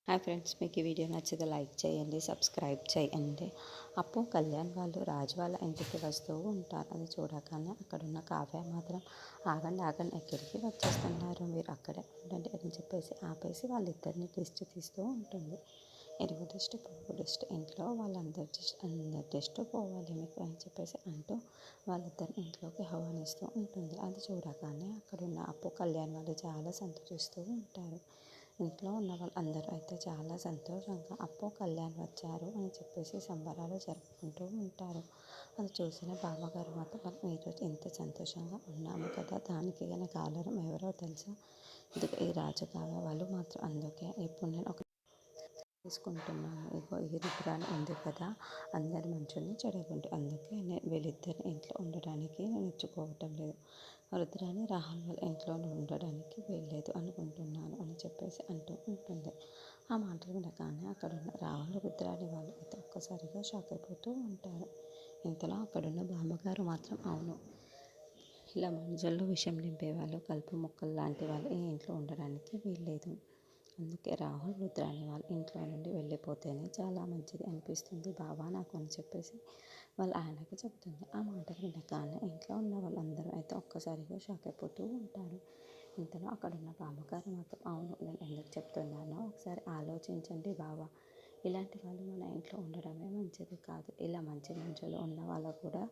Hi friends, మీకు ఈ video నచ్చితే లైక్ చేయండి, సబ్స్క్రైబ్ చేయండి. అప్పు కళ్యాణ్ వాళ్ళు రాజు వాళ్ళ ఇంటికి వస్తూ ఉంటారు. అది చూడగానే అక్కడున్న కావ్య మాత్రం ఆగండి ఆగండి ఎక్కడికి వచ్చేస్తున్నారు, మీరు అక్కడే ఉండండి అని చెప్పేసి ఆపేసి వాళ్ళిద్దరిని దిష్టి తీస్తూ ఉంటుంది. ఎరువు దిష్టి పొరుగు దిష్టి ఇంట్లో అందరి దిష్టి పోవాలి మీకు అని చెప్పేసి అంటూ వాళ్ళిద్దరిని ఇంట్లోకి ఆహ్వానిస్తూ ఉంటుంది. అది చూడగానే అక్కడున్న అప్పు కళ్యాణ్ వాళ్ళు చాలా సంతోషిస్తూ ఉంటారు. ఇంట్లో ఉన్న వాళ్ళందరూ అయితే చాలా సంతోషంగా అప్పు కళ్యాణ్ వచ్చారు అని చెప్పేసి సంబరాలు జరుపుకుంటూ ఉంటారు. అది చూసిన బావగారు మాత్రం మనం ఈరోజు ఇంత సంతోషంగా ఉన్నాము కదా, దానికి గల కారణం ఎవరో తెలుసా, ఇది ఈ రాజకావ్య వాళ్ళు మాత్రం. అందుకే ఇప్పుడు నేను ఒక తీసుకుంటున్నాను. ఇగో ఈ రుద్రాని ఉంది కదా, అందరి మనుషుల్ని చెడగొండి. అందుకే నేను వీళ్ళిద్దరి ఇంట్లో ఉండడానికి నేను ఇచ్చుకోవటం లేదు. రుద్రాని రాహుల్ వాళ్ళ ఇంట్లో ఉండడానికి వీల్లేదు అనుకుంటున్నాను అని చెప్పేసి అంటూ ఉంటుంది. ఆ మాటలు వినగానే అక్కడున్న రాహుల్ రుద్రాని వాళ్ళు అయితే ఒక్కసారిగా షాక్ అయిపోతూ ఉంటారు. ఇంతలో అక్కడున్న బామ్మగారు మాత్రం అవును, ఇలా మంజల్లో విషం నింపేవాళ్ళు, కలుపు మొక్కలు లాంటి వాళ్ళు ఈ ఇంట్లో ఉండడానికి వీల్లేదు. అందుకే రాహుల్ రుద్రాని వాళ్ళ ఇంట్లో నుండి వెళ్ళిపోతేనే చాలా మంచిది అనిపిస్తుంది బావా నాకు అని చెప్పేసి వాళ్ళ ఆయనకి చెప్తుంది. ఆ మాటలు వినగానే ఇంట్లో ఉన్న వాళ్ళందరూ అయితే ఒక్కసారిగా షాక్ అయిపోతూ ఉంటారు. ఇంతలో అక్కడున్న బామ్మగారు మాత్రం అవును, నేను ఎందుకు చెప్తున్నానో ఒకసారి ఆలోచించండి బావా, ఇలాంటి వాళ్ళు మన ఇంట్లో ఉండడమే మంచిది కాదు. ఇలా మంచి మనుషులు ఉన్న వాళ్ళకు కూడా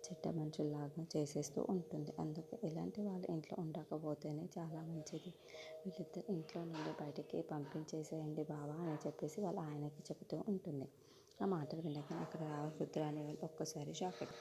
చెడ్డ మనుషుల్లాగా చేసేస్తూ ఉంటుంది. అందుకే ఇలాంటి వాళ్ళ ఇంట్లో ఉండకపోతేనే చాలా మంచిది. వీళ్ళిద్దరు ఇంట్లో నుండి బయటికి పంపించేసేయండి బావా అని చెప్పేసి వాళ్ళ ఆయనకి చెబుతూ ఉంటుంది. ఆ మాటలు వినగానే అక్కడ రుద్ర అనే వాళ్ళు ఒక్కసారి షాక్ అయిపోతారు.